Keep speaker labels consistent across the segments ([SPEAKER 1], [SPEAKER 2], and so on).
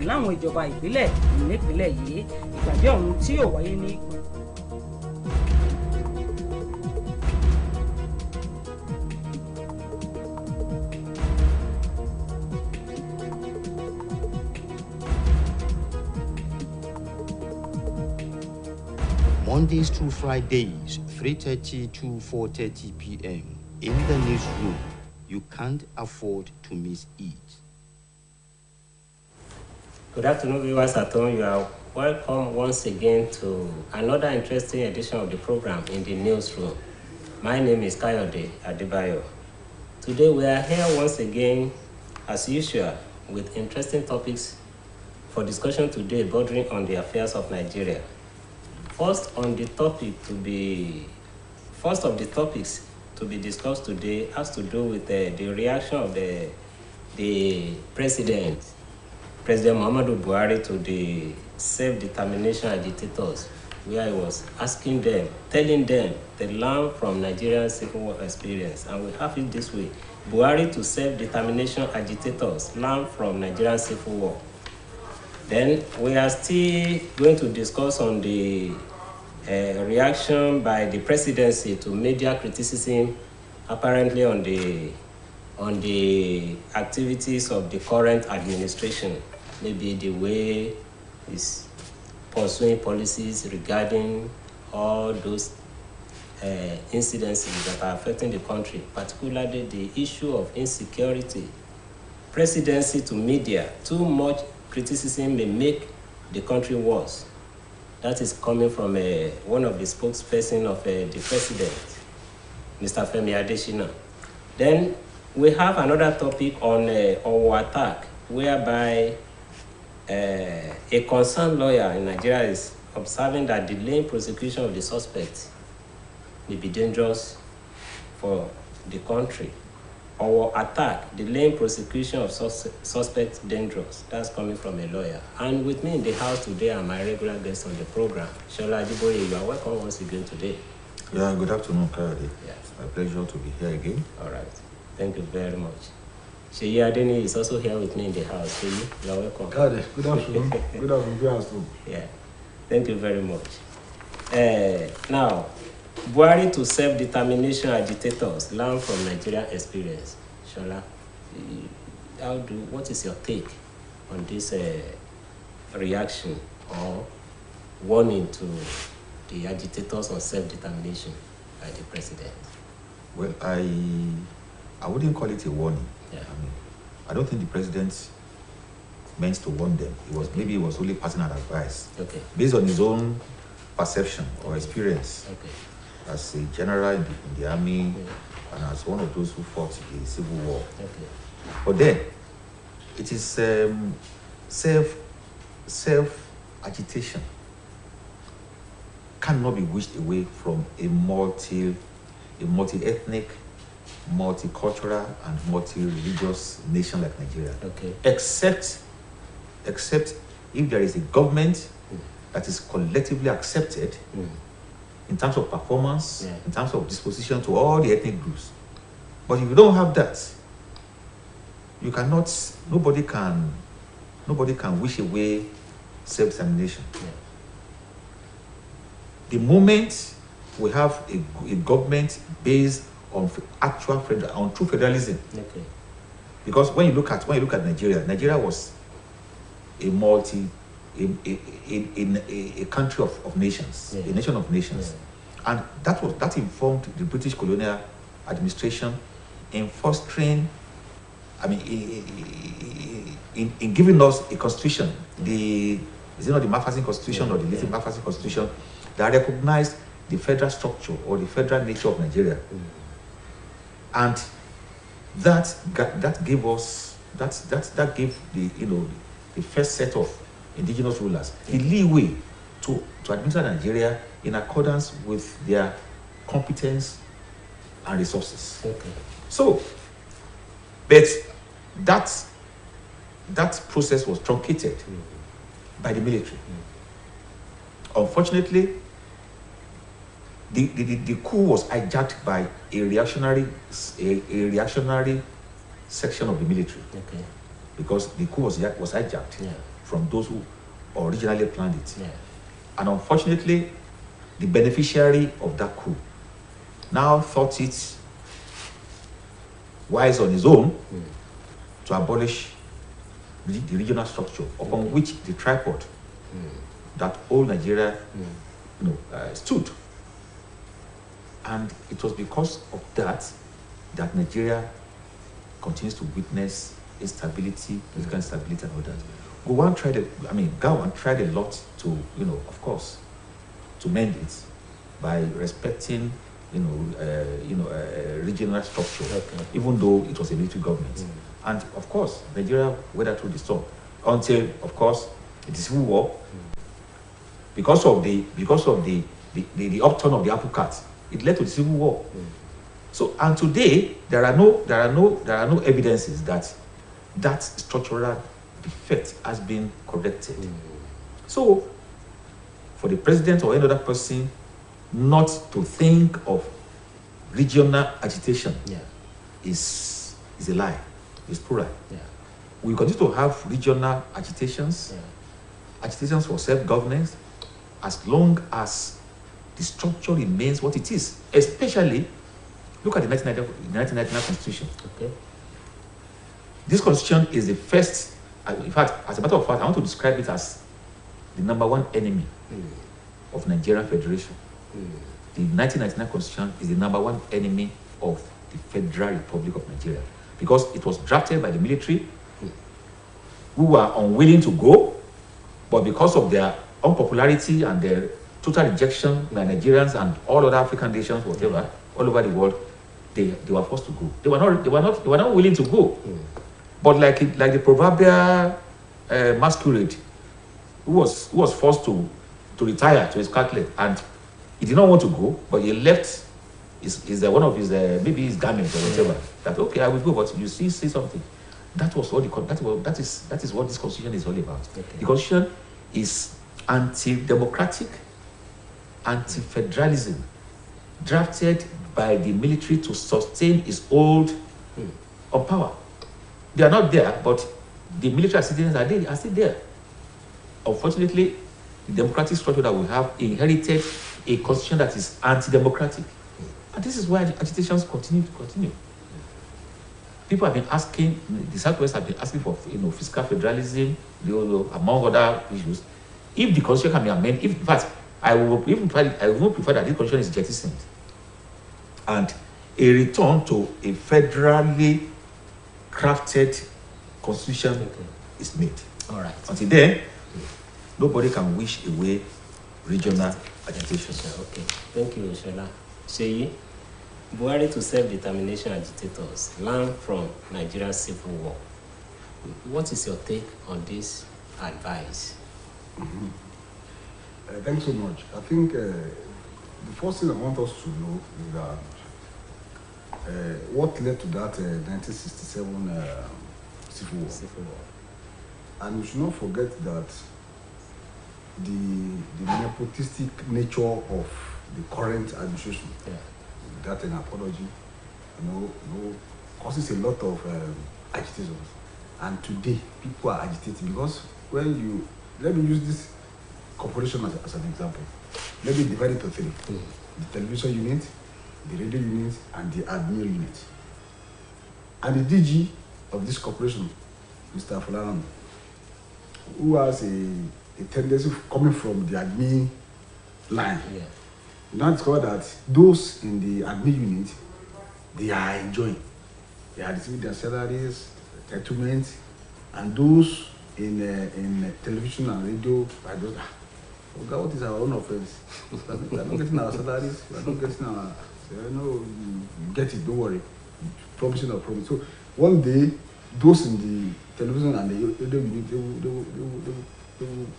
[SPEAKER 1] láwọn ìjọba ìbílẹ̀ nípìnlẹ̀ yìí. Ìpàdé ọ̀hún tí yóò wáyé ní
[SPEAKER 2] Mondays through Fridays, 3:30 to 4:30 p.m. in the newsroom. You can't afford to miss it.
[SPEAKER 3] Good afternoon, viewers at home. You are welcome once again to another interesting edition of the program in the newsroom. My name is Kayode Adebayo. Today we are here once again, as usual, with interesting topics for discussion today bordering on the affairs of Nigeria. First of the topics to be discussed today has to do with the reaction of the President Muhammadu Buhari to the self-determination agitators, where he was asking them, telling them to learn from Nigerian Civil War experience. And we have it this way: Buhari to self-determination agitators, learn from Nigerian Civil War. Then we are still going to discuss on the reaction by the presidency to media criticism, apparently on the activities of the current administration, maybe the way is pursuing policies regarding all those incidences that are affecting the country, particularly the issue of insecurity. Presidency to media, too much criticism may make the country worse. That is coming from one of the spokespersons of the president, Mr. Femi Adesina. Then we have another topic on our attack, whereby a concerned lawyer in Nigeria is observing that delaying prosecution of the suspect may be dangerous for the country. Our attack, delaying prosecution of suspects dangerous. That's coming from a lawyer. And with me in the house today are my regular guests on the program. Shola Ajiboye, you are welcome once again today.
[SPEAKER 4] Yeah, good afternoon, Kayode.
[SPEAKER 3] Yes.
[SPEAKER 4] It's my pleasure to be here again.
[SPEAKER 3] All right. Thank you very much. Sheyi Adeni is also here with me in the house. Sheyi, you are welcome.
[SPEAKER 4] Kayode, good afternoon. Good afternoon.
[SPEAKER 3] Yeah. Thank you very much. Now, Buhari to self-determination agitators, learn from Nigerian experience. Shola, what is your take on this reaction or warning to the agitators on self-determination by the president?
[SPEAKER 4] Well, I wouldn't call it a warning.
[SPEAKER 3] Yeah.
[SPEAKER 4] I don't think the president meant to warn them. Maybe he was only passing an advice.
[SPEAKER 3] Okay.
[SPEAKER 4] Based on his own perception or experience.
[SPEAKER 3] Okay. As
[SPEAKER 4] a general in the army, and as one of those who fought the Civil War.
[SPEAKER 3] Okay.
[SPEAKER 4] But then, it is self-agitation cannot be wished away from a multi-ethnic, multicultural, and multi-religious nation like Nigeria.
[SPEAKER 3] Okay.
[SPEAKER 4] Except if there is a government that is collectively accepted in terms of performance, in terms of disposition to all the ethnic groups. But if you don't have that, nobody can wish away self-determination.
[SPEAKER 3] Yeah.
[SPEAKER 4] The moment we have a government based on true federalism,
[SPEAKER 3] Okay.
[SPEAKER 4] because when you look at Nigeria was a country of nations, a nation of nations. And that informed the British colonial administration in fostering, in giving us a constitution, the Macpherson Constitution or the Little Macpherson Constitution, that recognized the federal structure or the federal nature of Nigeria. And that gave us that gave the first set of indigenous rulers the leeway to administer Nigeria in accordance with their competence and resources.
[SPEAKER 3] Okay.
[SPEAKER 4] So, but that process was truncated by the military. Unfortunately, the coup was hijacked by a reactionary section of the military.
[SPEAKER 3] Okay.
[SPEAKER 4] because the coup was hijacked from those who originally planned it.
[SPEAKER 3] Yeah.
[SPEAKER 4] And unfortunately, the beneficiary of that coup now thought it wise on his own to abolish the regional structure upon which the tripod that all Nigeria stood. And it was because of that Nigeria continues to witness instability, political instability and all that. Gowon tried a lot to, of course, to mend it by respecting, regional structure, even though it was a military government. And of course, Nigeria weathered through the storm until, of course, the civil war. Because of the upturn of the apple cart, it led to the civil war. So, and today there are no evidences that structural defect has been corrected. So, for the president or any other person not to think of regional agitation is a lie. It's plural. We continue to have regional agitations, agitations for self-governance, as long as the structure remains what it is. Especially, look at the 1999 Constitution.
[SPEAKER 3] Okay.
[SPEAKER 4] This Constitution is the first, in fact, as a matter of fact, I want to describe it as the number one enemy of Nigerian Federation. The 1999 Constitution is the number one enemy of the Federal Republic of Nigeria, because it was drafted by the military who were unwilling to go, but because of their unpopularity and their total rejection by Nigerians and all other African nations, whatever, all over the world, they were forced to go. They were not willing to go. But like the proverbial masquerade, who was forced to retire to his Catholic, and he did not want to go, but he left one of his maybe his garments or whatever. That okay, I will go, but you see something. That is what this Constitution is all about. Okay. The Constitution is anti-democratic, anti-federalism, drafted by the military to sustain its hold on power. They are not there, but the military citizens are still there. Unfortunately, the democratic structure that we have inherited a constitution that is anti-democratic. And this is why the agitations continue. People have been asking, the Southwest have been asking for fiscal federalism, among other issues. If the constitution can be amended, in fact, I will prefer that this constitution is jettisoned and a return to a federally crafted constitution is made.
[SPEAKER 3] All right.
[SPEAKER 4] Until then, nobody can wish away regional agitation.
[SPEAKER 3] Okay. Thank you, Shola. Seyi, Buhari to self-determination agitators learn from Nigerian civil war. What is your take on this advice?
[SPEAKER 5] Thanks so much. I think the first thing I want us to know is that what led to that 1967 civil war. And we should not forget that the nepotistic nature of the current administration, that an apology, causes a lot of agitation. And today, people are agitating because let me use this corporation as an example. Let me divide it into three. The television unit, the radio unit, and the admin unit. And the DG of this corporation, Mr. Fulano, who has a tendency coming from the admin line. Now discover that those in the admin unit, they are enjoying. They are receiving their salaries, entitlements, and those in television and radio are just, oh God, what is our own offense? We are not getting our salaries, we are not getting our, you get it, don't worry. Promising or promise. So one day, those in the television and the radio unit, they will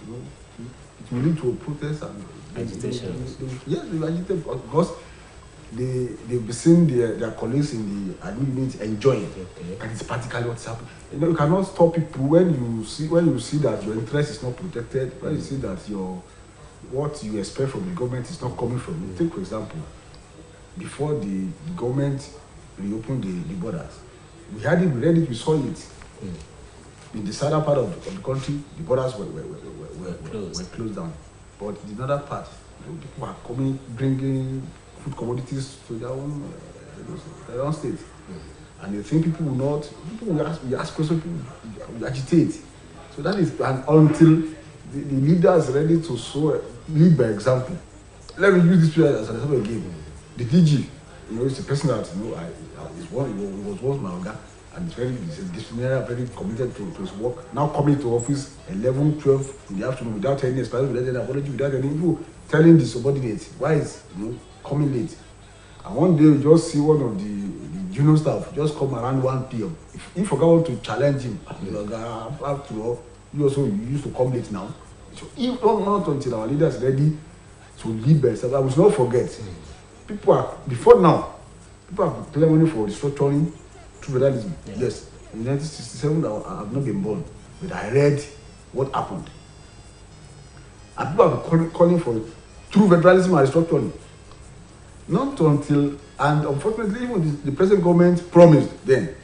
[SPEAKER 5] it will lead to a protest and
[SPEAKER 3] agitation.
[SPEAKER 5] Yes, they will agitate because they've been seeing their colleagues in the admin unit enjoying. And it's practically what's happening. You cannot stop people when you see that your interest is not protected, when you see that what you expect from the government is not coming from you. Take for example, before the government reopened the borders, we had it, we read it, we saw it. in the southern part of the country, the borders were closed down. But in the northern part, people are coming, bringing food commodities to their own state. And you think people will ask questions, people will agitate. So that is, and until the leader is ready to lead by example. Let me use this period as an example again. The DG, it's a person that he was once my Oga, and he's a disciplinary, very committed to his work. Now coming to office 11, 12 in the afternoon without any explanation, without any apology, without any telling the subordinates why is coming late. And one day you just see one of the junior staff just come around 1 p.m. If Oga want to challenge him, after all, you used to come late now. So if not until our leader is ready to lead by himself, I will not forget. People are clamoring for restructuring through federalism. Yeah. Yes, in 1967 I have not been born, but I read what happened. And people have been calling for true federalism and restructuring. Not until, and unfortunately, even the present government promised then,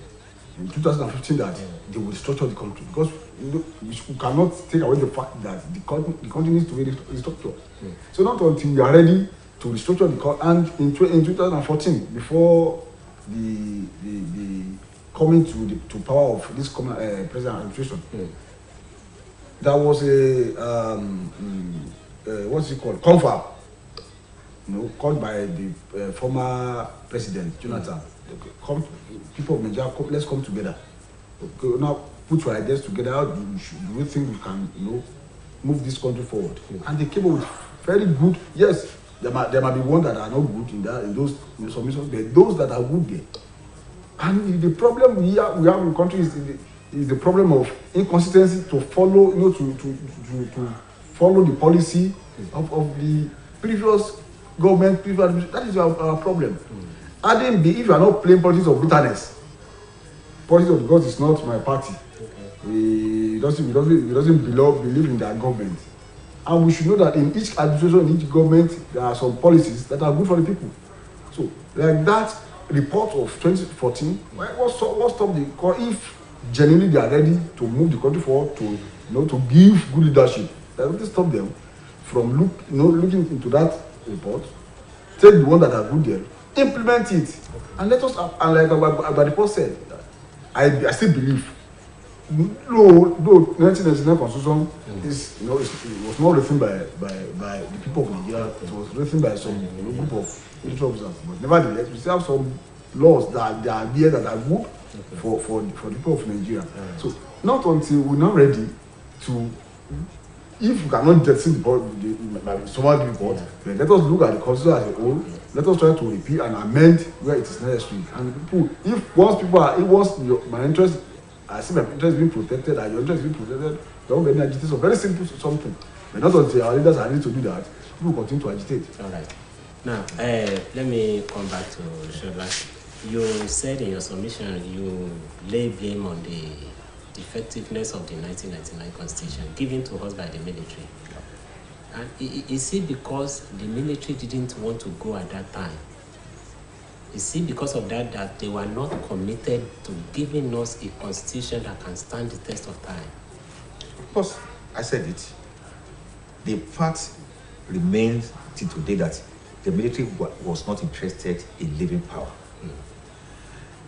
[SPEAKER 5] in 2015, that they will restructure the country. Because we cannot take away the fact that the country needs to be restructured. Yeah. So not until we are ready to restructure the country, and in 2014, before the coming to power of this present administration, there was a what's it called, confab, called by the former president Jonathan. People of Nigeria, let's come together. Now put your ideas together. How do we think we can move this country forward? And they came up with very good. Yes, there might be ones that are not good in those submissions, but those that are good there. And the problem we have in the country is the problem of inconsistency to follow, to follow the policy of the previous government. That is our problem. Adding if you are not playing politics of bitterness, politics of because it's not my party. He doesn't believe in that government. And we should know that in each administration, in each government, there are some policies that are good for the people. So, like that report of 2014, what stopped the country? If genuinely they are ready to move the country forward, to give good leadership, that will stop them from looking into that report, take the one that are good there, implement it, and let us. And like the report said, I still believe. Though 1999 constitution is it was not written by the people of Nigeria, it was written by some group of military officers. But nevertheless, we still have some laws that are there that are good for the people of Nigeria. So not until we're not ready to, if we cannot jettison the summary report, then let us look at the constitution as a whole. Let us try to repeat and amend where it is necessary. And once my interest. I see my interest being protected and your interest being protected. There won't be any agitation. Very simple something. But not until our leaders are ready to do that, people will continue to agitate.
[SPEAKER 3] All right. Now, let me come back to Shola. You said in your submission you lay blame on the defectiveness of the 1999 Constitution given to us by the military. And is it because the military didn't want to go at that time? Is it because of that they were not committed to giving us a constitution that can stand the test of time?
[SPEAKER 4] Of course, I said it. The fact remains till today that the military was not interested in leaving power.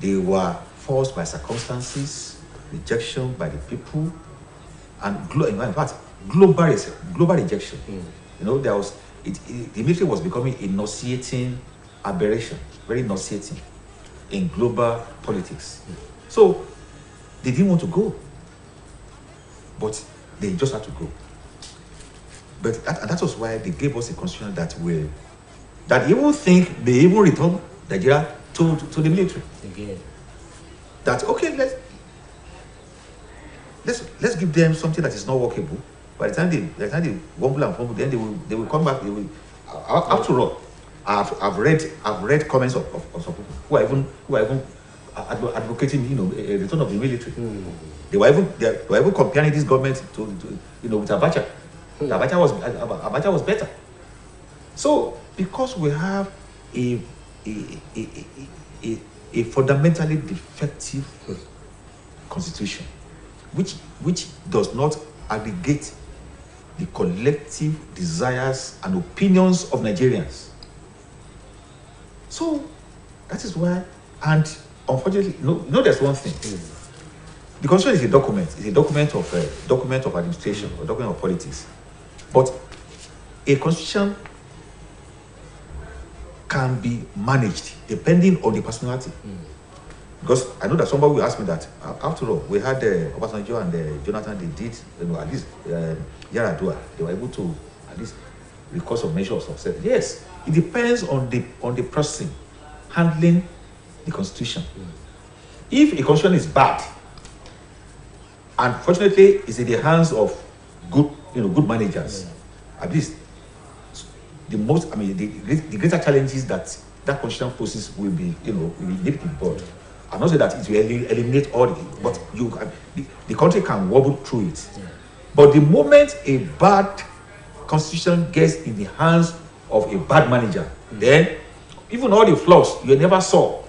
[SPEAKER 4] They were forced by circumstances, rejection by the people, and in fact, global rejection. There was the military was becoming a nauseating aberration, very nauseating in global politics. So they didn't want to go, but they just had to go. But that was why they gave us a constitution that even think they even return Nigeria to the military
[SPEAKER 3] again.
[SPEAKER 4] That okay, let's give them something that is not workable. By the time they wobble and fumble, then they will come back. After all, I've read comments of some people who are even advocating a return of the military. They were even comparing this government to with Abacha. Abacha was better. So because we have a fundamentally defective constitution, which does not aggregate the collective desires and opinions of Nigerians. So that is why, and unfortunately, there's one thing. The constitution is a document. It's a document of administration or document of politics. But a constitution can be managed depending on the personality. Because I know that somebody will ask me that, after all, we had Obasanjo and Jonathan, they did, at least Yaradua, they were able to, at least, because of measure of success. Yes, it depends on the person handling the constitution. If a constitution is bad, unfortunately, it's in the hands of good managers, at least, the greater challenges that constitution poses will be, will be nipped in the bud. I'm not saying that it will eliminate all but the country can wobble through it. But the moment a bad constitution gets in the hands of a bad manager, then even all the flaws you never saw,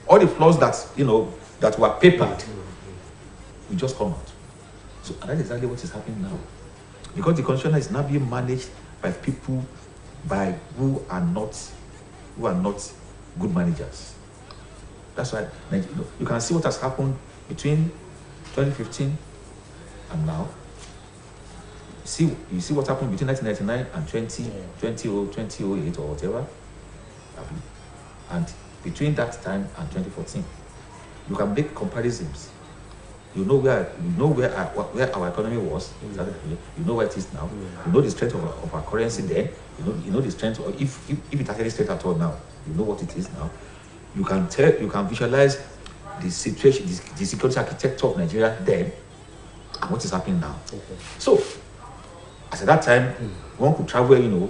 [SPEAKER 4] all the flaws that were papered, will just come out. So that's exactly what is happening now. Because the constitution is now being managed by people who are not good managers. That's why you can see what has happened between 2015 and now. You see what happened between 1999 and 2008 or whatever. And between that time and 2014, you can make comparisons. You know where our economy was. You know where it is now. You know the strength of our currency then. You know the strength of, if it has any strength at all now. You know what it is now. You can visualize the situation, the security architecture of Nigeria then, and what is happening now. So, as at that time, one could travel, to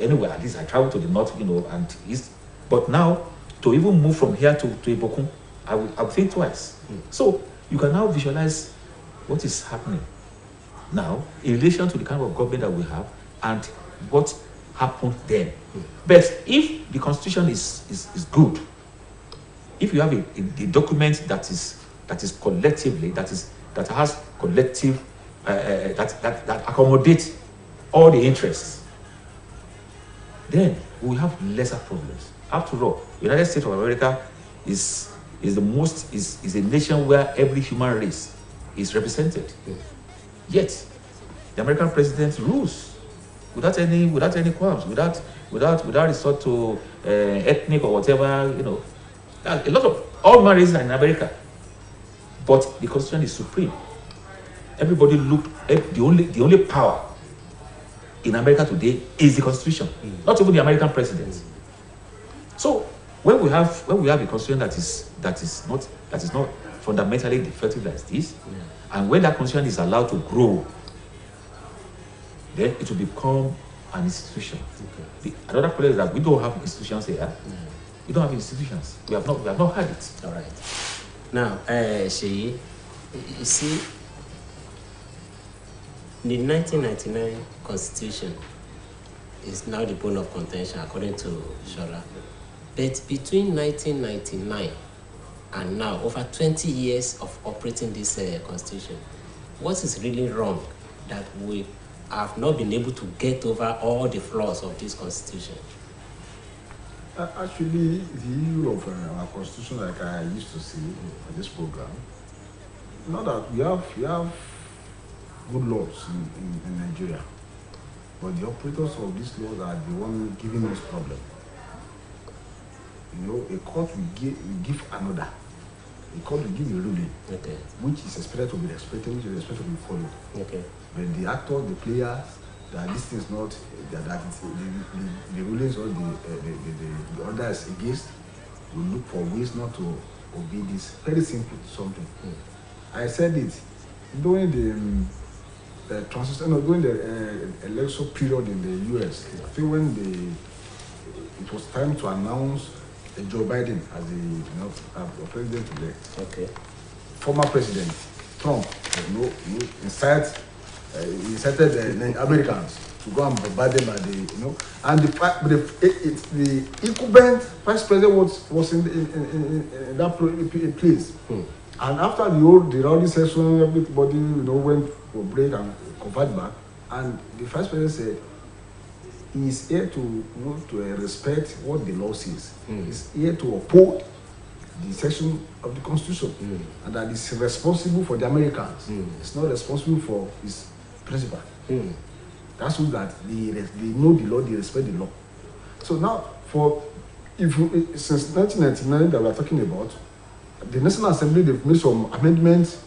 [SPEAKER 4] anywhere. At least I traveled to the north, and east. But now, to even move from here to Ibokum, I would think twice. So you can now visualize what is happening now in relation to the kind of government that we have and what happened then. But if the constitution is good, if you have a document that is collectively that has collective that accommodates all the interests, then we have lesser problems. After all, the United States of America is a nation where every human race is represented. Yet the American president rules without any qualms, without resort to ethnic or whatever, A lot of all human races are in America, but the constitution is supreme. Everybody look at the only power in America today is the constitution, not even the American president. So when we have a constitution that is not fundamentally defective like this, and when that constitution is allowed to grow, then it will become an institution. Another problem is that we don't have institutions here. We don't have institutions. We have not had it.
[SPEAKER 3] All right. Now, Sheyi, you see, the 1999 Constitution is now the bone of contention, according to Shora. But between 1999 and now, over 20 years of operating this Constitution, what is really wrong that we have not been able to get over all the flaws of this Constitution?
[SPEAKER 5] Actually, the issue of our Constitution, like I used to say on this program, not that we have good laws in Nigeria, but the operators of these laws are the one giving us problem. A court will give another. A court will give a ruling, which is expected to be respected, which is expected to be followed. But the actors, the players, that this thing is not, that the rulings or the orders against will look for ways not to obey this. Very simple something. I said it during the transition, during the election period in the US. I think when it was time to announce Joe Biden as the president-elect. Former President Trump, incited the Americans to go and bombard them at and the incumbent vice president was in that place. And after the rally session, everybody, went for break and convert back. And the Vice President said, he is here to, respect what the law says. He's here to uphold the section of the Constitution, and that is responsible for the Americans. It's not responsible for his principal. That's what that they know the law, they respect the law. So now, since 1999 that we are talking about, the National Assembly, they've made some amendments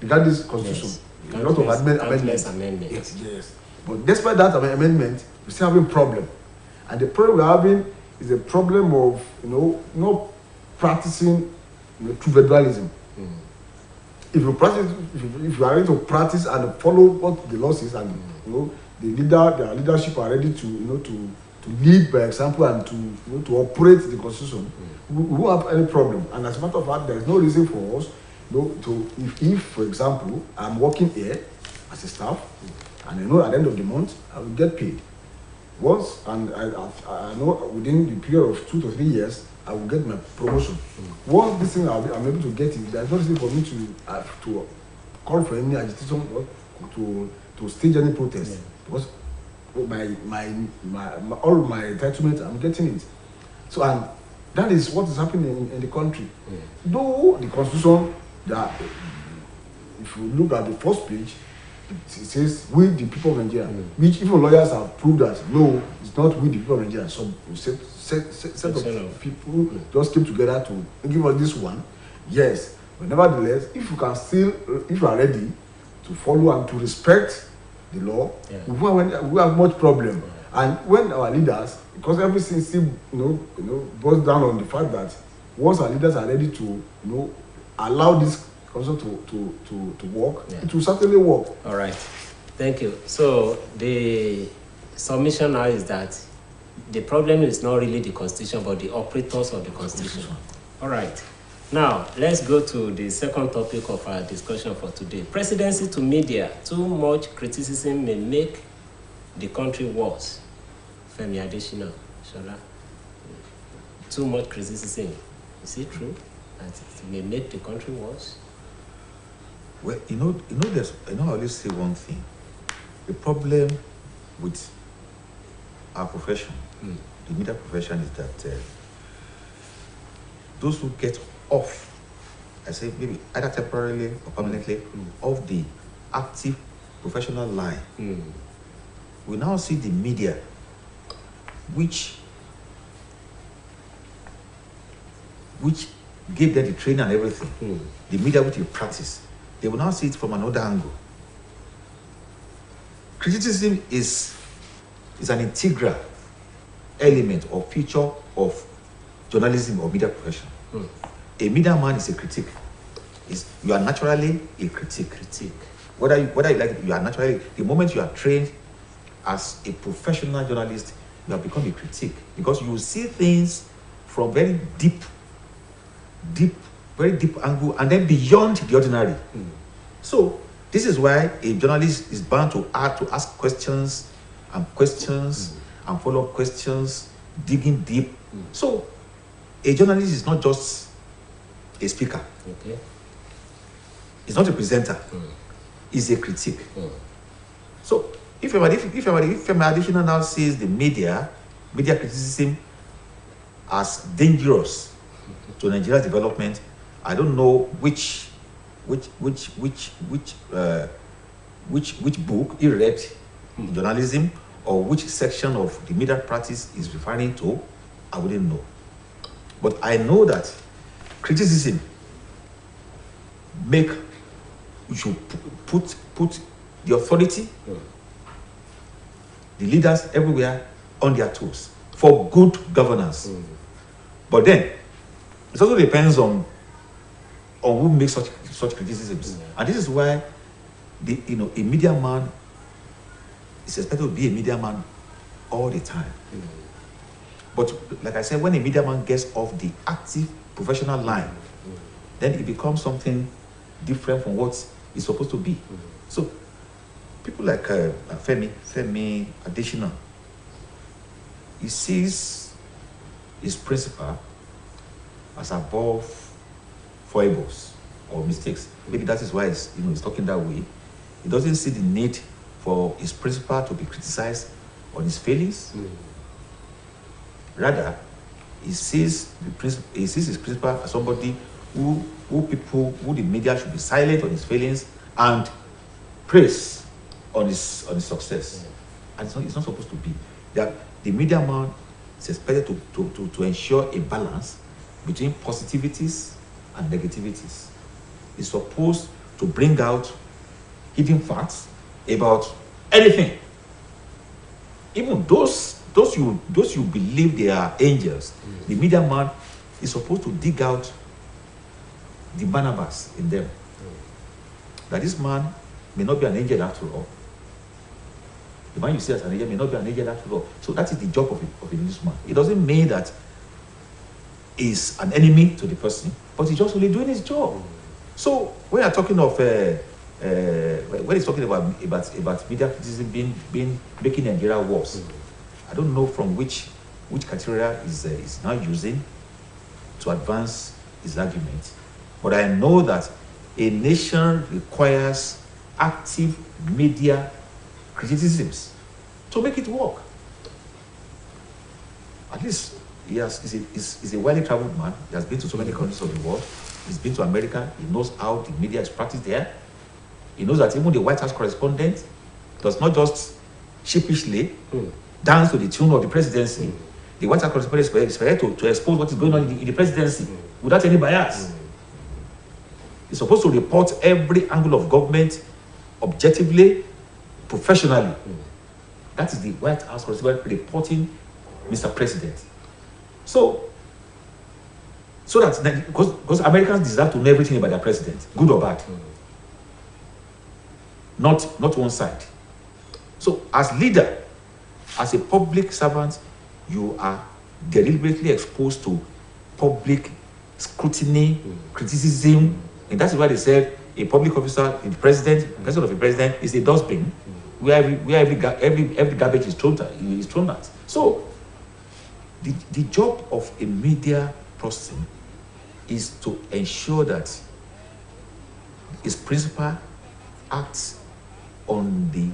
[SPEAKER 5] regarding this Constitution.
[SPEAKER 3] Yes.
[SPEAKER 5] A lot of amendments. Yes. But despite that amendment, we're still having a problem. And the problem we're having is a problem of, not practicing true federalism. If you practice, if you are ready to practice and follow what the law says, and their leadership are ready to lead by example and to operate the Constitution, we won't have any problem. And as a matter of fact, there is no reason for us if for example, I'm working here as a staff, and I know at the end of the month I will get paid. Once, and I know within the period of 2 to 3 years, I will get my promotion. Once this thing I'm able to get it, there's no reason for me to call for any agitation or to stage any protest, because all my entitlements, I'm getting it. So, and that is what is happening in the country. Though the Constitution, that if you look at the first page, it says we the people of Nigeria, which even lawyers have proved that no, it's not we the people of Nigeria. So set of people just came together to give us this one. Yes, but nevertheless, if you are ready to follow and to respect the law, we have much problem. And when our leaders, because everything still boils down on the fact that once our leaders are ready to allow this also to work, it will certainly work.
[SPEAKER 3] All right, thank you. So the submission now is that the problem is not really the Constitution, but the operators of the Constitution. All right. Now, let's go to the second topic of our discussion for today. Presidency to media. Too much criticism may make the country worse. Femi Adesina, Shola. Too much criticism. Is it true that it may make the country worse?
[SPEAKER 4] Well, I always say one thing. The problem with our profession, the media profession, is that those who get off, I say maybe either temporarily or permanently, off the active professional line, we now see the media, which gave them the training and everything, the media which you practice, they will now see it from another angle. Criticism is an integral element or feature of journalism or media profession. A media man is a critic. You are naturally a critic. Whether you like it, you are naturally. The moment you are trained as a professional journalist, you have become a critic, because you see things from very deep angle, and then beyond the ordinary. So this is why a journalist is bound to ask questions and follow-up questions, digging deep. So a journalist is not just a speaker.
[SPEAKER 3] Okay.
[SPEAKER 4] It's not a presenter. It's a critic. So if Femi Adesina now sees the media criticism as dangerous to Nigeria's development, I don't know which book he read in journalism, or which section of the media practice is referring to. I wouldn't know. But I know that criticism you should put the authority, the leaders everywhere on their toes for good governance. But then it also depends on who makes such criticisms. And this is why a media man is expected to be a media man all the time. But like I said, when a media man gets off the active professional line, then it becomes something different from what it's supposed to be. So people like Femi Adesina, he sees his principal as above foibles or mistakes. Maybe that is why he's talking that way. He doesn't see the need for his principal to be criticized on his failings. Rather, he sees his principal as somebody who the media should be silent on his failings and praise on his success. And it's not supposed to be. That the media man is expected to ensure a balance between positivities and negativities. It's supposed to bring out hidden facts about anything. Even those you believe they are angels, the media man is supposed to dig out the Barnabas in them. That this man may not be an angel after all. The man you see as an angel may not be an angel after all. So that is the job of a newsman. It doesn't mean that he's an enemy to the person, but he's just only doing his job. So when you're talking of when he's talking about media criticism making Nigeria worse, I don't know from which criteria is now using to advance his argument, but I know that a nation requires active media criticisms to make it work. At least he's a widely traveled man. He has been to so many countries of the world. He's been to America. He knows how the media is practiced there. He knows that even the White House correspondent does not just sheepishly dance to the tune of the presidency. The White House correspondent is expected to expose what is going on in the presidency without any bias. He's supposed to report every angle of government objectively, professionally. That is the White House correspondent reporting Mr. President. So that because Americans deserve to know everything about their president, good or bad. Not one side. So as leader, as a public servant, you are deliberately exposed to public scrutiny, criticism, and that's why they said a public officer, the president of a president, is a dustbin where every garbage is thrown at. So the job of a media person is to ensure that his principal acts on the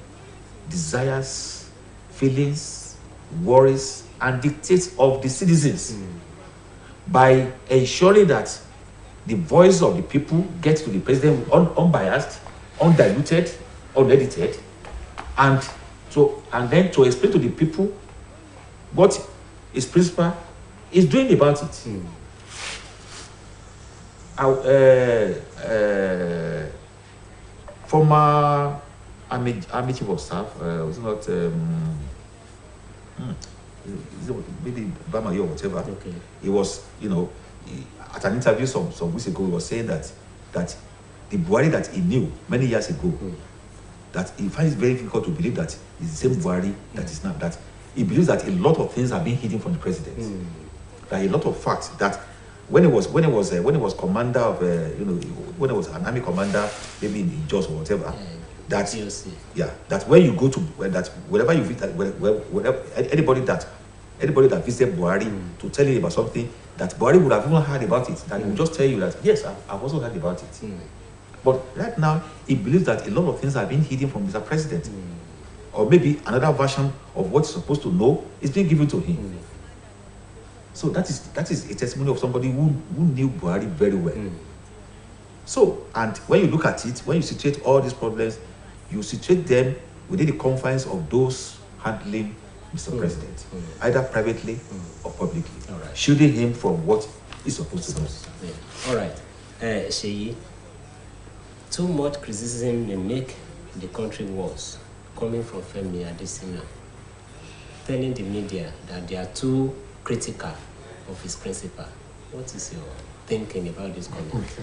[SPEAKER 4] desires, feelings, worries, and dictates of the citizens by ensuring that the voice of the people gets to the president unbiased, undiluted, unedited, and then to explain to the people what his principal is doing about it. Former Army Chief of Staff, was it not maybe Bamayo or whatever. Okay. He was, at an interview some weeks ago, he was saying that the Buhari that he knew many years ago, that he finds it very difficult to believe that it's the same Buhari that is now. That he believes that a lot of things are being hidden from the president. That a lot of facts that when he was commander of when he was an army commander, maybe in Jos or whatever. That when you go to wherever you visit, anybody that visited Buhari to tell you about something that Buhari would have even heard about it, that he will just tell you that yes, I've also heard about it. But right now he believes that a lot of things are being hidden from Mr. President, or maybe another version of what he's supposed to know is being given to him. So that is a testimony of somebody who knew Buhari very well. So, and when you look at it, when you situate all these problems, you situate them within the confines of those handling Mr. President, either privately or publicly, shielding him from what he's supposed to do.
[SPEAKER 3] All right. Sheyi, too much criticism may make the country worse, coming from Femi Adesina, telling the media that they are too critical of his principal. What is your thinking about this comment?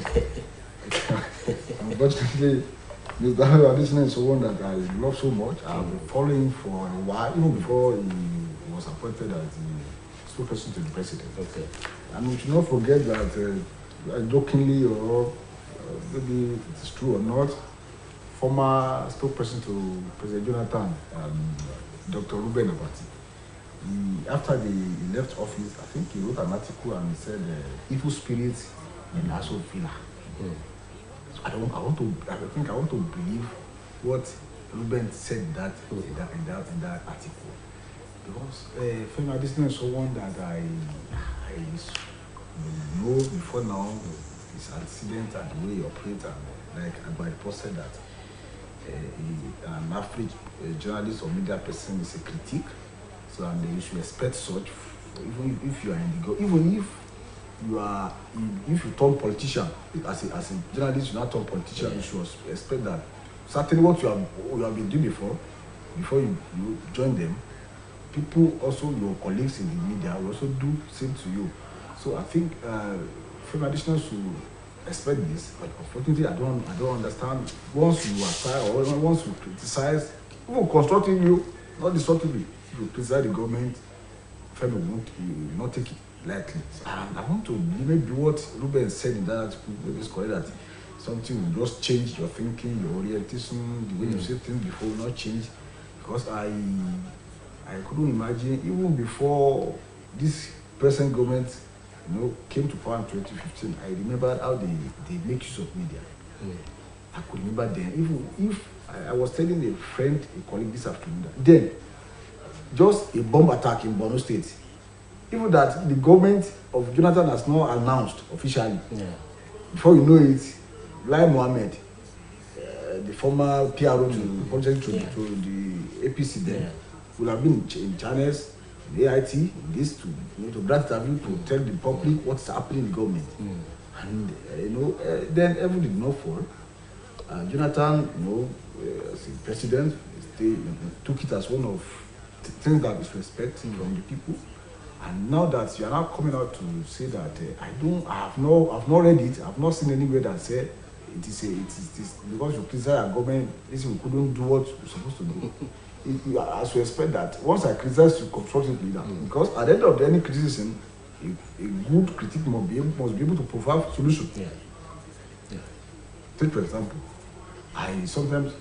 [SPEAKER 5] Unfortunately, Mr. Adesina is someone that I love so much. I've been following for a while, even before he was appointed as the spokesperson to the president. Okay. And we should not forget that, jokingly or maybe it's true or not, former spokesperson to President Jonathan, Dr. Ruben Abati, after he left office, I think he wrote an article and he said evil spirits and also Villa. So I think I want to believe what Ruben said in that article. Because Femi Adesina is someone that I know before now, his antecedents and the way he operates, and like Agba said that an average journalist or media person is a critic, so and you should expect such. Even if you are in the even if you turn politician as a journalist, you not turn politician, you should expect that certainly what you have been doing before you join them, people also your colleagues in the media will also do same to you. So I think Femi Adesina should expect this, but unfortunately I don't understand. Once you apply or once you criticize, even constructively, not destructively, if you criticize the government, Femi will not take it lightly. And I want to maybe what Ruben said in that article is correct, that something will just change your thinking, your orientation, the way you say things before will not change. Because I couldn't imagine, even before this present government came to power in 2015, I remember how they make use of media. I could remember then, even if I was telling a friend, a colleague this afternoon, then just a bomb attack in Borno State, even that the government of Jonathan has not announced officially. Before you know it, Lai Mohammed, the former PRO to the APC then, would have been in channels, in AIT, this to grant interview to tell the public what's happening in the government. And then everything did not fall. Jonathan, as a president, took it as one of the things that is respected from the people. And now that you are now coming out to say that I've not read it, I've not seen anywhere that said it is because you criticize our government, listen, we couldn't do what we're supposed to do. As you expect that once I criticize you constructively, because at the end of any criticism, a good critic must be able to provide solution. Take for example, I sometimes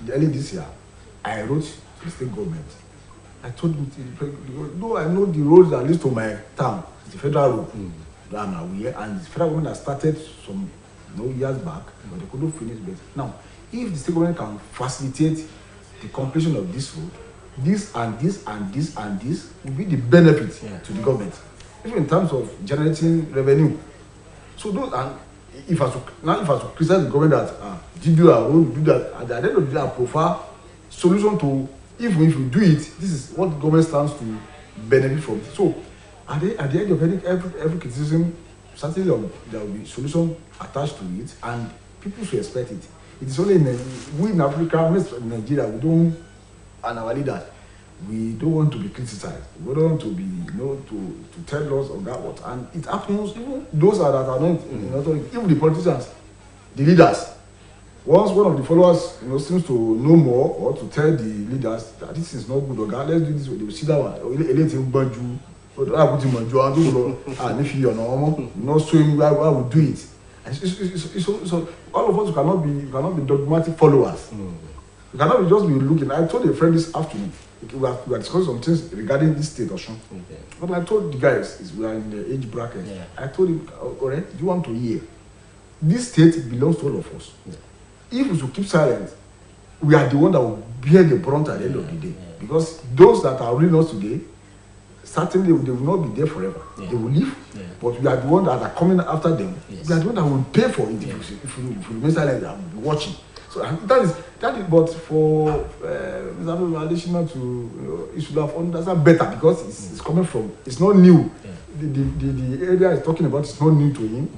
[SPEAKER 5] early this year I wrote to the state government. I told him, no, I know the roads that lead to my town, the federal road, and the federal government has started some years back, but they couldn't finish it. Now, if the state government can facilitate the completion of this road, this and this and this and this will be the benefit to the government, even in terms of generating revenue. So those, and if I should criticize the government that did do our road, do that, at the end of the day, I prefer solution to. Even if you do it, this is what the government stands to benefit from. So, at the end of every criticism, certainly there will be solution attached to it, and people should expect it. It is only we in Africa, in Nigeria, we don't, and our leaders, we don't want to be criticized. We don't want to be, to tell us of that what, and it happens. Even those that are not in authority, even the politicians, the leaders. Once one of the followers, seems to know more or to tell the leaders that this is not good, or let's do this, they will see that one. Not showing how we do it. So all of us cannot be dogmatic followers. You cannot just be looking. I told a friend this afternoon, we were discussing some things regarding this state of Osun. But I told the guys, we are in the age bracket. I told him, alright, do you want to hear? This state belongs to all of us. If we should keep silent, we are the one that will bear the brunt at the end of the day. Because those that are ruling us today, certainly they will not be there forever. They will leave, but we are the ones that are coming after them. We are the ones that will pay for it if we remain silent and be watching. So that is. But for Mr. Adesina to, it should have understood better because it's coming from. It's not new. The area he's talking about is not new to him.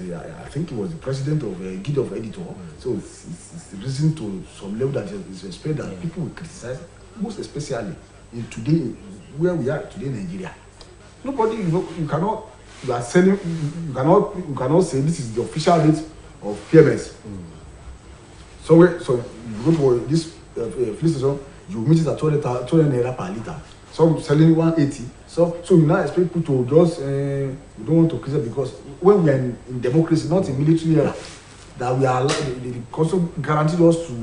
[SPEAKER 5] I think he was the president of a guild of editor, so it's risen to some level that is respect that people will criticize, most especially in today where we are today in Nigeria. Nobody, you cannot say this is the official rate of PMS. So you go to this police station, you meet it at 200 naira per liter. Some selling 180. So you now expect people to just we don't want to criticize because when we are in democracy, not in military era, that we are the constitution guaranteed us to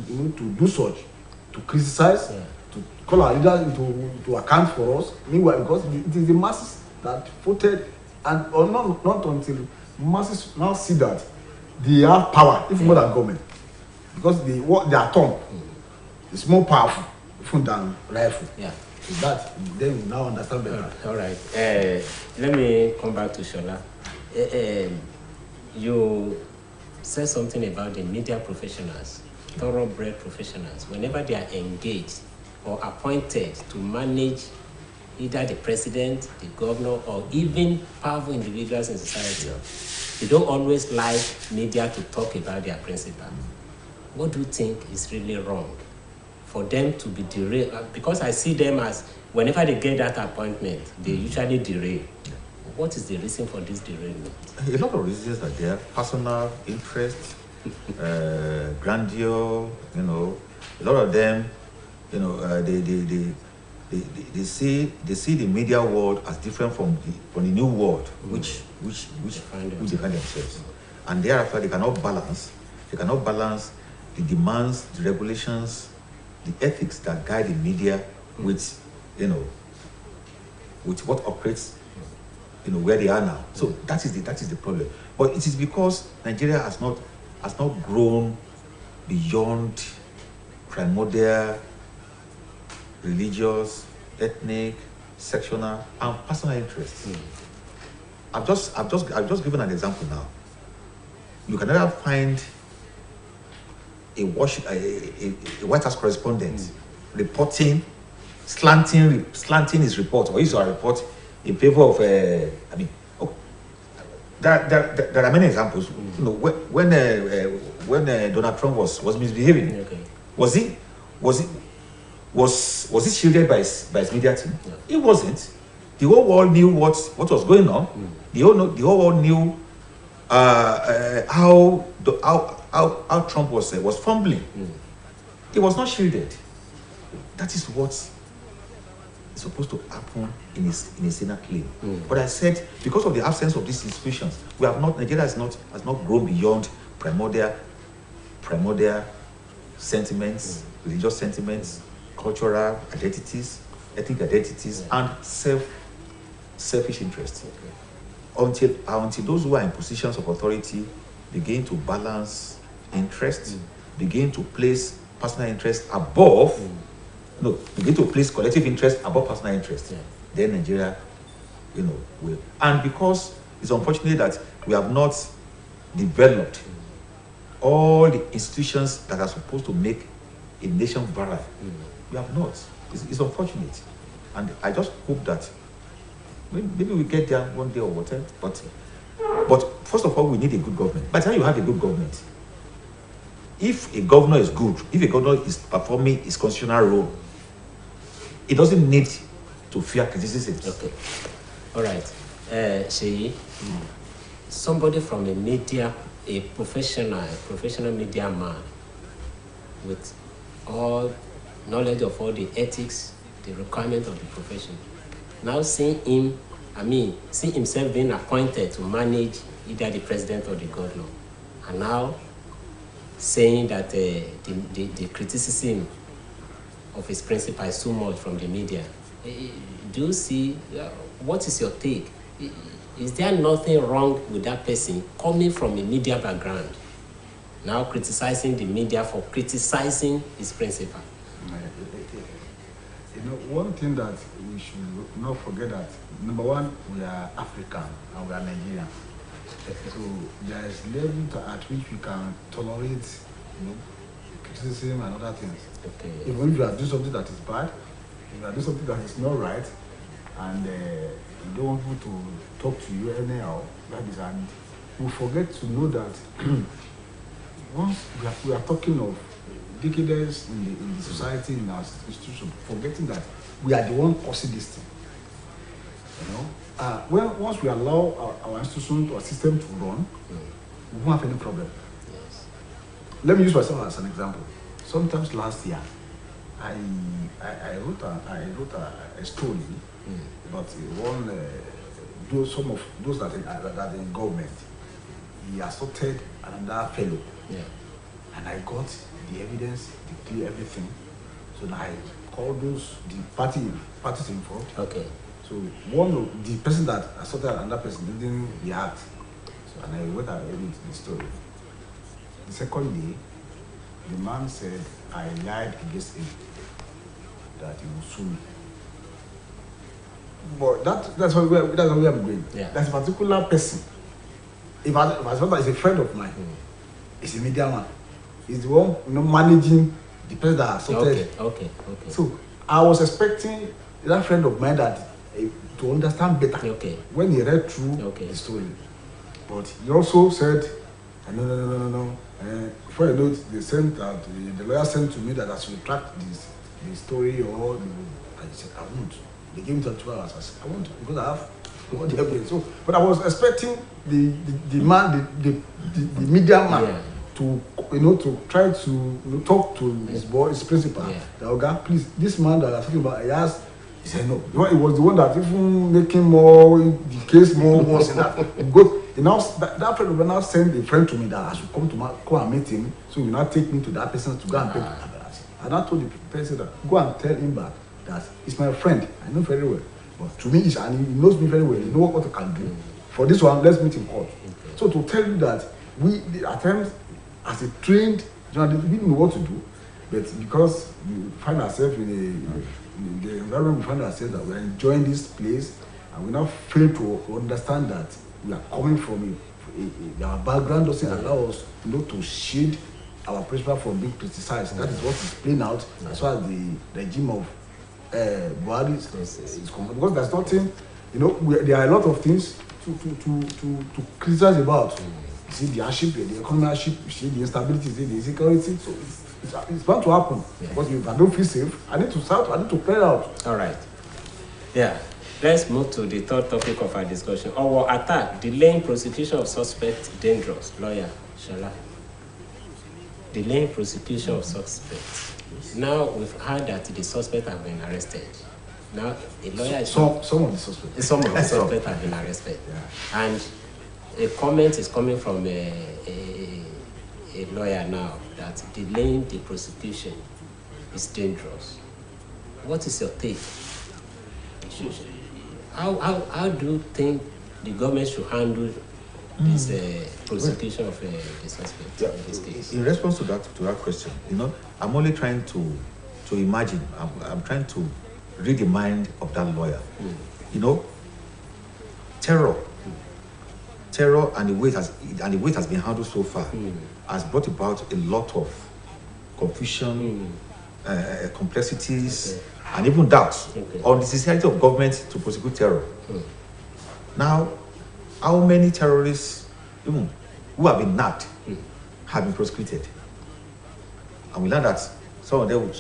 [SPEAKER 5] do such, to criticize, to call our leaders to account for us. Meanwhile, because it is the masses that voted, and or not until masses now see that they have power, even more than government, because their tongue is more powerful even than rifle.
[SPEAKER 3] Yeah.
[SPEAKER 5] So that then we now understand better.
[SPEAKER 3] All right. Let me come back to Shola. You said something about the media professionals, thoroughbred professionals. Whenever they are engaged or appointed to manage either the president, the governor, or even powerful individuals in society, they don't always like media to talk about their principle. What do you think is really wrong for them to be derailed? Because I see them as, whenever they get that appointment, they usually derail. What is the reason for this derailment?
[SPEAKER 4] A lot of reasons are there. Personal interest, grandeur, a lot of them, they see the media world as different from the new world, which they find themselves. And thereafter they cannot balance the demands, the regulations, the ethics that guide the media with what operates where they are now. So that is the problem. But it is because Nigeria has not grown beyond primordial religious, ethnic, sectional, and personal interests. I've just given an example now. You can never find a White House correspondent reporting, slanting his report or his report in favor of there are many examples. When Donald Trump was misbehaving, was he shielded by his media team?
[SPEAKER 3] No.
[SPEAKER 4] It wasn't. The whole world knew what was going on. The whole world knew how Trump was fumbling. He was not shielded. That is what is supposed to happen in a Senate claim. But I said, because of the absence of these institutions, Nigeria has not grown beyond primordial sentiments, religious sentiments, cultural identities, ethnic identities, and selfish interests. Until those who are in positions of authority begin to balance interests, begin to place personal interest above, begin to place collective interest above personal interest, then Nigeria, will. And because it's unfortunate that we have not developed all the institutions that are supposed to make a nation virile, we have not. It's unfortunate. And I just hope that maybe we get there one day or whatever. But first of all, we need a good government. By the time you have a good government, if a governor is good, if a governor is performing his constitutional role, it doesn't need to fear criticism.
[SPEAKER 3] Okay. All right. Sheyi, somebody from a professional media man with all knowledge of all the ethics, the requirements of the profession, now seeing himself being appointed to manage either the president or the governor, and now saying that the criticism of his principle is too much from the media. Do you see, what is your take? Is there nothing wrong with that person coming from a media background, now criticizing the media for criticizing his principle?
[SPEAKER 5] One thing that we should not forget that, number one, we are African and we are Nigerian. So there is level at which we can tolerate, criticism and other things.
[SPEAKER 3] Okay.
[SPEAKER 5] Even if you are doing something that is bad, if you are doing something that is not right, and you don't want people to talk to you anyhow, that is, and we forget to know that once we are talking of decadence in the society, in our institution, forgetting that we are the one causing this thing. Once we allow our institution or system to run, we won't have any problem.
[SPEAKER 3] Yes.
[SPEAKER 5] Let me use myself as an example. Sometimes last year, I wrote a story about some of those that are in government. He assaulted another fellow, and I got the evidence, the clear everything. So now I called the parties involved.
[SPEAKER 3] Okay.
[SPEAKER 5] So one of the person that assaulted another person didn't react. So and I went and read the story. The second day, the man said, I lied against him, that he will sue me. But that's what we are going.
[SPEAKER 3] Yeah.
[SPEAKER 5] That's a particular person. If my father is a friend of mine, he's a media man. He's the one managing the person that assaulted.
[SPEAKER 3] Okay.
[SPEAKER 5] So I was expecting that friend of mine that to understand better when he read through the story. But he also said, no. Before I know it, they sent that the lawyer sent to me that I should retract the story I said I won't. They gave me 2 hours. I said I won't because I have all the evidence. So, but I was expecting the media man to try to talk to his principal. That okay, please, this man that I'm talking about, he said no. It was the one that even making more the case more worse than that. Because that friend will now send a friend to me that I should come and meet him. So you now take me to that person to go and pay. And I told the person that go and tell him back that he's my friend. I know very well. But to me, and he knows me very well. He knows what I can do. For this one, let's meet in court. So to tell you that we at times, as a trained journalist, we know what to do. But because we find ourselves in the environment we find ourselves that we are enjoying this place, and we now fail to understand that we are coming from our background doesn't allow us to shield our principal from being criticized. That is what is playing out as far as the regime of Buhari is concerned. Because there's nothing, there are a lot of things to criticize about. You see the hardship, the economic hardship, you see the instability, you see the insecurity. So it's bound to happen. Because if I don't feel safe, I need to shout, I need to clear out.
[SPEAKER 3] All right. Yeah. Let's move to the third topic of our discussion. Our attack, delaying prosecution of suspect dangerous. Lawyer Shala. Delaying prosecution of suspects. Now we've heard that the suspect have been arrested. Now a lawyer is
[SPEAKER 5] some of the suspects.
[SPEAKER 3] Some of the suspects have been arrested. Yeah. And a comment is coming from a lawyer now that delaying the prosecution is dangerous. What is your take? How do you think the government should handle this prosecution of the suspect in this case?
[SPEAKER 4] In response to that question, I'm only trying to imagine. I'm trying to read the mind of that lawyer. Terror and the way it has been handled so far has brought about a lot of confusion, complexities, and even doubts on the sincerity of government to prosecute terror. Now, how many terrorists who have been nabbed have been prosecuted? And we learned that some of them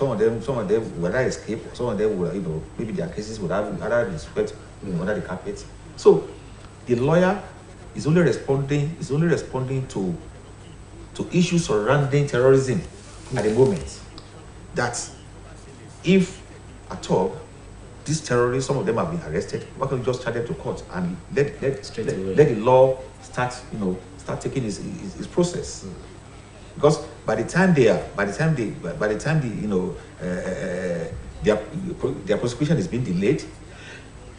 [SPEAKER 4] would either escape, or some of them would, maybe their cases would have either been swept under the carpet. So the lawyer is only responding to issues surrounding terrorism at the moment. That if at all these terrorists, some of them have been arrested, why can't we just charge them to court and let the law start taking its process? Because by the time their prosecution is being delayed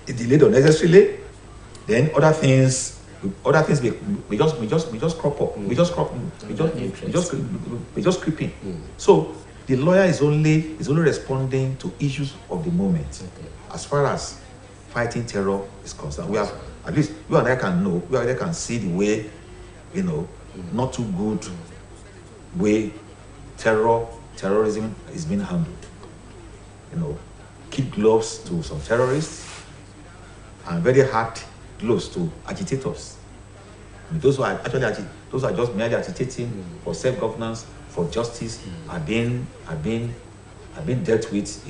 [SPEAKER 4] unnecessarily, then other things we just crop up. We just creep in. So the lawyer is only responding to issues of the moment. As far as fighting terror is concerned, we have, at least you and I can see the way, not too good way terrorism is being handled. Kid gloves to some terrorists and very hard gloves to agitators. Those who are just merely agitating for self-governance, for justice, are being dealt with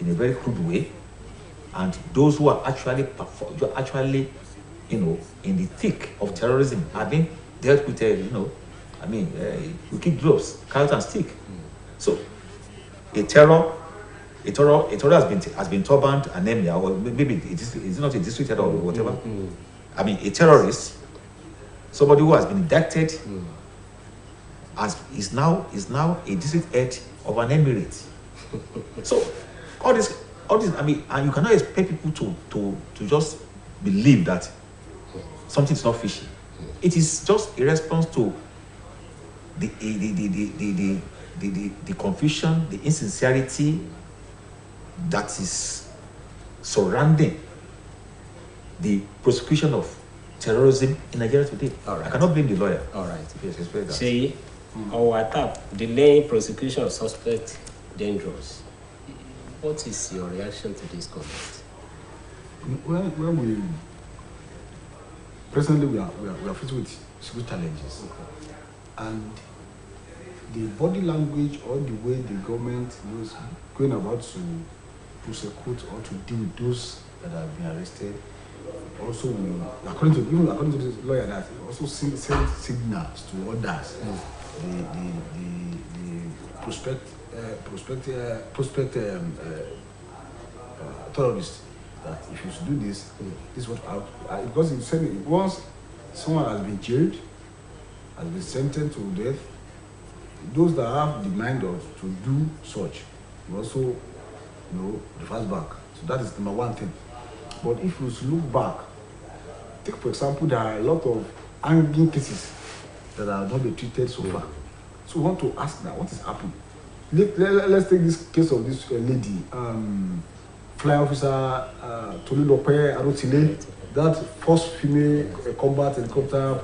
[SPEAKER 4] in a very crude way, and those who are actually in the thick of terrorism are being dealt with we keep gloves, carrot and stick. So a terror has been turbaned anemia, or maybe it's not a district head or whatever. A terrorist, somebody who has been indicted, is now a district head of an emirate. So all this, and you cannot expect people to just believe that something is not fishy. It is just a response to the confusion, the insincerity that is surrounding the prosecution of terrorism in Nigeria today.
[SPEAKER 3] All right.
[SPEAKER 4] I cannot blame the lawyer.
[SPEAKER 3] All right.
[SPEAKER 4] Yes, it's very that.
[SPEAKER 3] Say, our tap delaying prosecution of suspect dangerous. What is your reaction to this comment?
[SPEAKER 5] When we presently we are faced with security challenges, and the body language or the way the government was going about to prosecute or to deal with those that have been arrested, also will, according to this lawyer, that also send signals to others, the prospect terrorists, that if you should do this, this is what because it's saying once someone has been jailed, has been sentenced to death, those that have the mind of to do such, you also reverse back. So that is number one thing. But if you look back, take for example, there are a lot of hanging cases that have not been treated so far. So we want to ask now, what is happening? Let's take this case of this lady, fly officer Tolulope Arotile, that first female combat helicopter.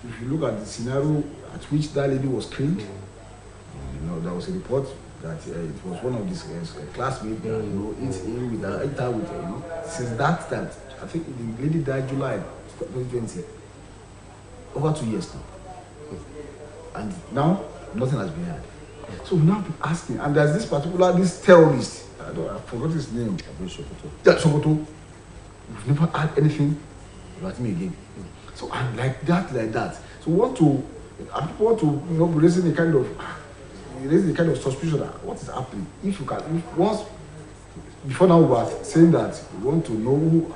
[SPEAKER 5] If you look at the scenario at which that lady was killed, there was a report that it was one of his classmates, hit her with, since that time, I think the lady died July 2020, over 2 years now. And now, nothing has been heard. So we now be asking, and there's this terrorist, I forgot his name, Sokoto. We've never had anything about him again. So I'm like that. So people want to raising the kind of suspicion that what is happening. If before now we are saying that we want to know who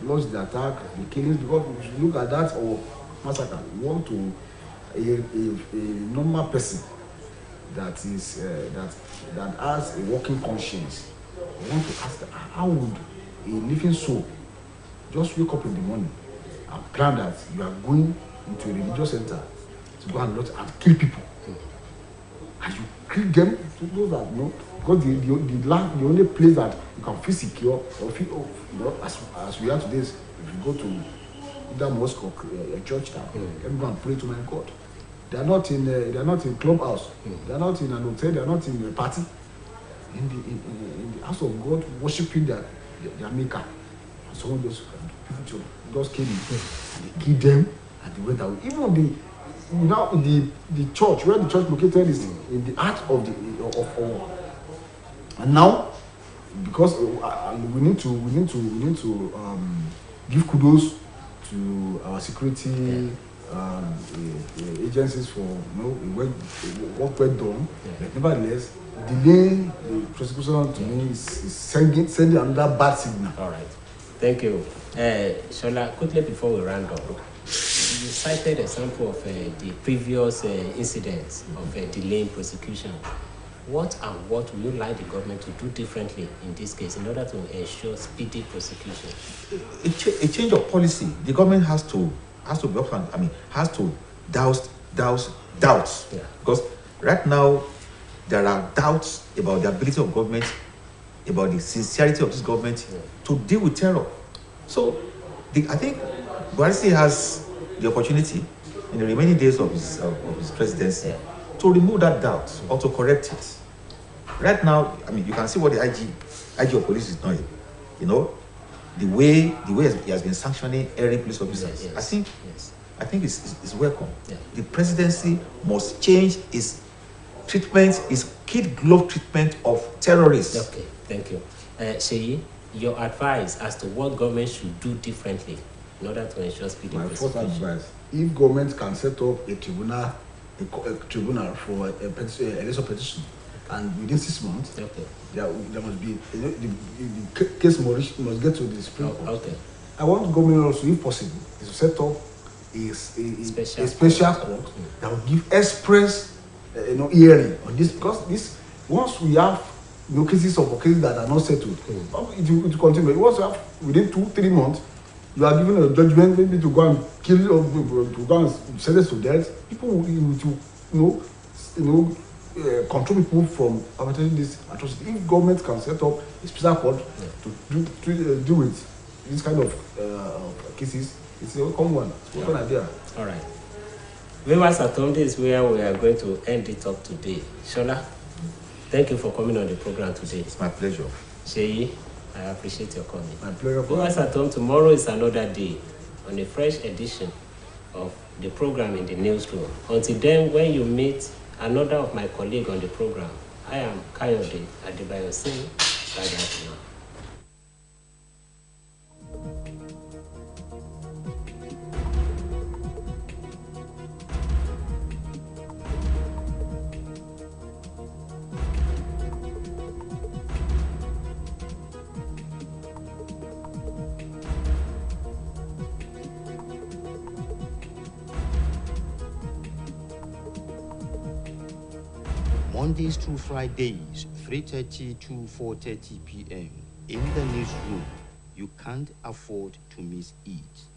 [SPEAKER 5] launched the attack, the killings, because we should look at that or massacre. We want to a normal person that is that has a working conscience. We want to ask how would a living soul just wake up in the morning and plan that you are going into a religious center to go and kill people, and you kill them to know that because the only place that you can feel secure or feel as we are today is if you go to either mosque or a church now, everyone pray to my God. They are not in clubhouse, they are not in an hotel, they are not in a party. In the house of God, worshiping their maker. And someone just came in, and they killed them, and they went away. Even the church, where the church located is in the heart of and now, because we need to give kudos to our security agencies for work well done. But nevertheless, delaying the prosecution to me is sending another bad signal.
[SPEAKER 3] All right, thank you. Shola, quickly before we round up, you cited a sample of the previous incidents of delaying prosecution. What would you like the government to do differently in this case in order to ensure speedy prosecution?
[SPEAKER 4] A change of policy. The government has to be upfront. Has to douse doubts.
[SPEAKER 3] Yeah.
[SPEAKER 4] Because right now there are doubts about the ability of government, about the sincerity of this government to deal with terror. So I think Buhari has the opportunity in the remaining days of his presidency to remove that doubt or to correct it. Right now, you can see what the IG of police is doing. The way he has been sanctioning area police officers.
[SPEAKER 3] Yes.
[SPEAKER 4] I think it's welcome.
[SPEAKER 3] Yeah.
[SPEAKER 4] The presidency must change its treatment, its kid glove treatment of terrorists.
[SPEAKER 3] Okay, thank you. Sheyi, your advice as to what government should do differently in order to ensure speedy prosecution.
[SPEAKER 5] My first advice: if government can set up a tribunal for a election petition, and within 6 months, there must be the case must get to the Supreme Court.
[SPEAKER 3] Okay.
[SPEAKER 5] I want government also, if possible, to set up a special court that will give express hearing on this, because once we have cases that are not settled. It will continue. Once you have within 2-3 months, you are given a judgment maybe to go and kill or to go and sentence to death. People will control people from perpetrating this atrocity. If government can set up a special court to deal with this kind of cases, it's a common one. It's a common idea.
[SPEAKER 3] All right. Viewers at home, this is where we are going to end it up today. Shola, thank you for coming on the program today.
[SPEAKER 4] It's my pleasure.
[SPEAKER 3] Sheyi, I appreciate your coming.
[SPEAKER 5] My pleasure.
[SPEAKER 3] Viewers at home, tomorrow is another day on a fresh edition of the program in the newsroom. Until then, when you meet another of my colleagues on the program, I am Kayode Adebayo saying bye for now.
[SPEAKER 2] Mondays through Fridays, 3:30 to 4:30 p.m. In the newsroom, you can't afford to miss it.